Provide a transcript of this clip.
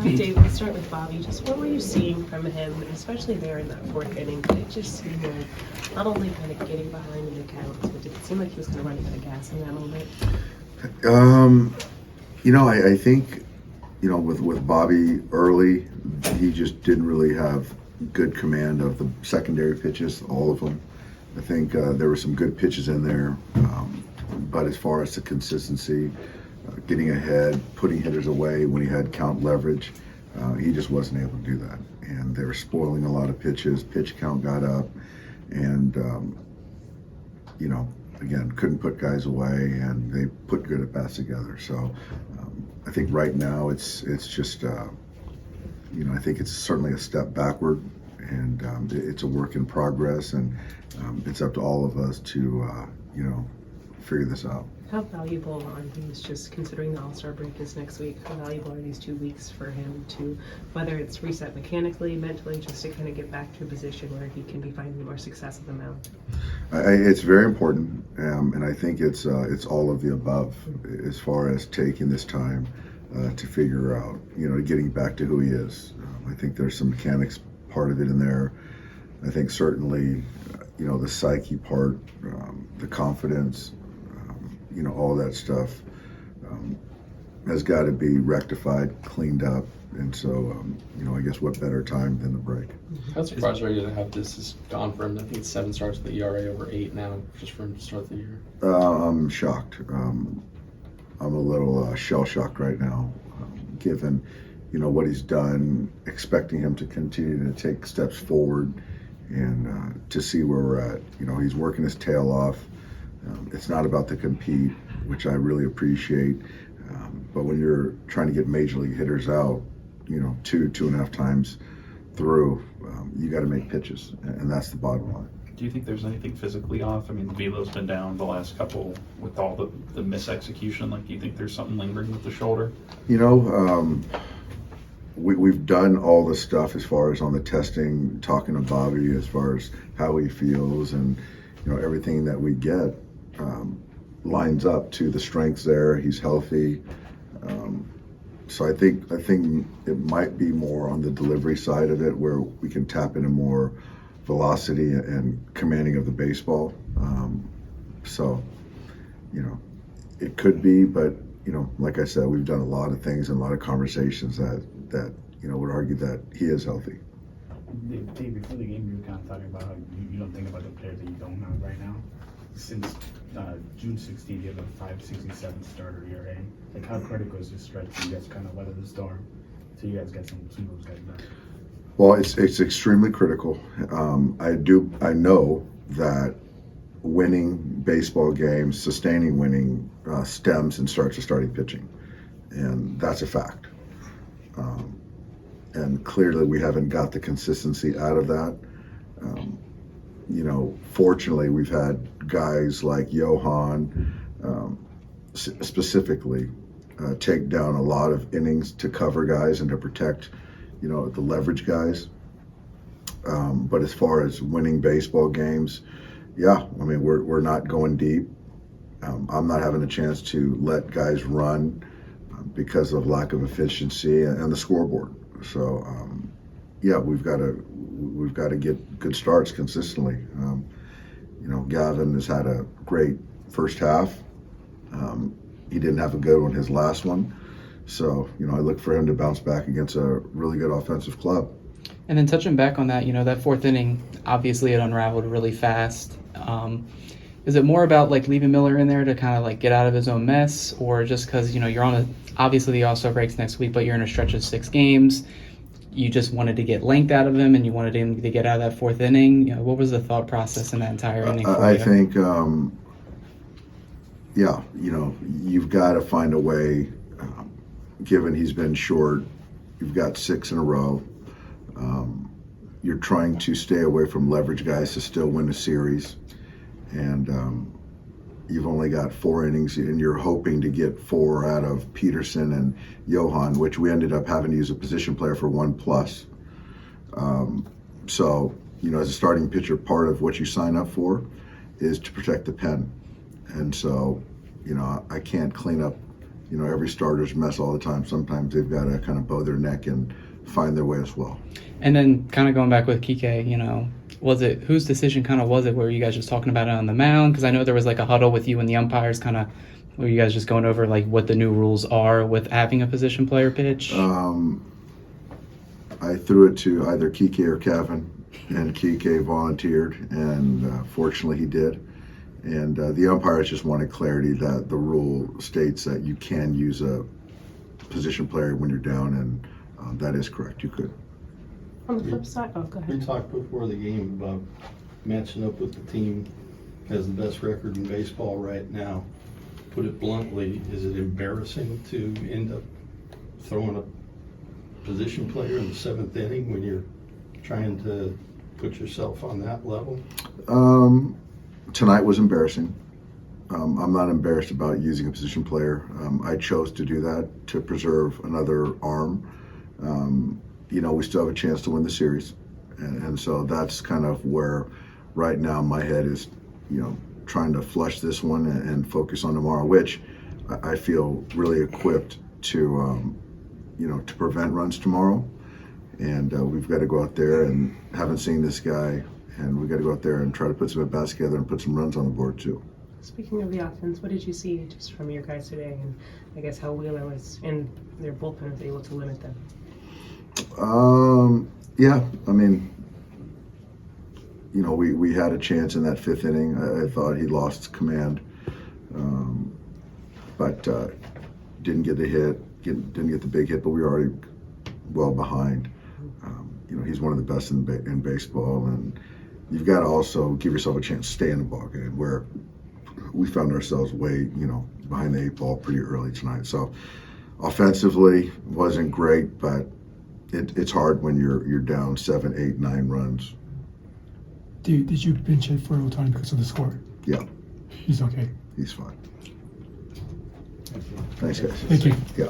Dave, let's start with Bobby. Just what were you seeing from him, especially there in that fourth inning? Did it just seem like not only kind of getting behind in the counts, but did it seem like he was kind of running out of gas in that moment? I think, with Bobby early, he just didn't really have good command of the secondary pitches, all of them. I think there were some good pitches in there, but as far as the consistency, getting ahead, putting hitters away when he had count leverage, he just wasn't able to do that. And they were spoiling a lot of pitches. Pitch count got up, and again, couldn't put guys away, and they put good at bats together. So I think right now it's just I think it's certainly a step backward, and it's a work in progress, and it's up to all of us to figure this out. How valuable are these, just considering the All-Star break is next week, how valuable are these 2 weeks for him to, whether it's reset mechanically, mentally, just to kind of get back to a position where he can be finding more success at the mound? It's very important, and I think it's all of the above as far as taking this time to figure out, getting back to who he is. I think there's some mechanics part of it in there. I think certainly, the psyche part, the confidence, all that stuff has got to be rectified, cleaned up. And so, I guess what better time than the break? How surprised are you to have this has gone from, I think it's 7 starts with the ERA over 8 now, just from the start of the year? I'm shocked. I'm a little shell-shocked right now, given, what he's done, expecting him to continue to take steps forward and to see where we're at. He's working his tail off. It's not about to compete, which I really appreciate. But when you're trying to get major league hitters out, 2.5 times through, you got to make pitches, and that's the bottom line. Do you think there's anything physically off? I mean, Velo's been down the last couple with all the misexecution. Like, do you think there's something lingering with the shoulder? We've done all the stuff as far as on the testing, talking to Bobby as far as how he feels, and everything that we get lines up to the strengths there. He's healthy. So I think it might be more on the delivery side of it, where we can tap into more velocity and commanding of the baseball. So it could be, but like I said, we've done a lot of things and a lot of conversations that would argue that he is healthy. Dave, before the game, you were kind of talking about how you don't think about the players that you don't have right now. Since June 16th, you have a 5.67 starter ERA. Like, how critical is this stretch for you guys to kind of weather the storm so you guys get some of those guys back? Well, it's extremely critical. I know that winning baseball games, sustaining winning, stems and starts with starting pitching, and that's a fact. And clearly, we haven't got the consistency out of that. Fortunately, we've had guys like Johan specifically take down a lot of innings to cover guys and to protect, the leverage guys. But as far as winning baseball games, we're not going deep. I'm not having a chance to let guys run because of lack of efficiency and the scoreboard. So, we've got to get good starts consistently. Gavin has had a great first half. He didn't have a good one his last one. So, I look for him to bounce back against a really good offensive club. And then touching back on that, that fourth inning, obviously it unraveled really fast. Is it more about like leaving Miller in there to kind of like get out of his own mess, or just because, you're on obviously the All-Star breaks next week, but you're in a stretch of 6 games. You just wanted to get length out of him, and you wanted him to get out of that fourth inning. What was the thought process in that entire inning? I think, you've got to find a way, given he's been short, you've got 6 in a row. You're trying to stay away from leverage guys to still win a series. And you've only got 4 innings, and you're hoping to get 4 out of Peterson and Johan, which we ended up having to use a position player for 1+. So, as a starting pitcher, part of what you sign up for is to protect the pen. And so, I can't clean up you know, every starter's a mess all the time. Sometimes they've got to kind of bow their neck and find their way as well. And then kind of going back with Kike, you know, was it whose decision kind of was it? Were you guys just talking about it on the mound? Because I know there was like a huddle with you and the umpires kind of, were you guys just going over like what the new rules are with having a position player pitch? I threw it to either Kike or Kevin, and Kike volunteered, and fortunately he did. And the umpires just wanted clarity that the rule states that you can use a position player when you're down, and that is correct. You could. On the flip side, oh, go We ahead. talked before the game about matching up with the team has the best record in baseball right now. Put it bluntly, is it embarrassing to end up throwing a position player in the 7th inning when you're trying to put yourself on that level? Tonight was embarrassing. I'm not embarrassed about using a position player. I chose to do that to preserve another arm. You know, we still have a chance to win the series. And so that's kind of where right now my head is, you know, trying to flush this one and focus on tomorrow, which I feel really equipped to, you know, to prevent runs tomorrow. And we've got to go out there, and haven't seen this guy, and we've got to go out there and try to put some at-bats together and put some runs on the board too. Speaking of the offense, what did you see just from your guys today, and I guess how Wheeler was and their bullpen was able to limit them? Yeah, I mean, you know, we had a chance in that 5th inning. I thought he lost command, but didn't get the hit, didn't get the big hit, but we were already well behind. You know, he's one of the best in baseball, and you've got to also give yourself a chance to stay in the ball game, where we found ourselves way, you know, behind the 8 ball pretty early tonight. So offensively wasn't great, but it's hard when you're down 7, 8, 9 runs. Did you bench hit for Otani because of the score? Yeah, He's okay. he's fine. Thanks, guys. Thank you. Yeah.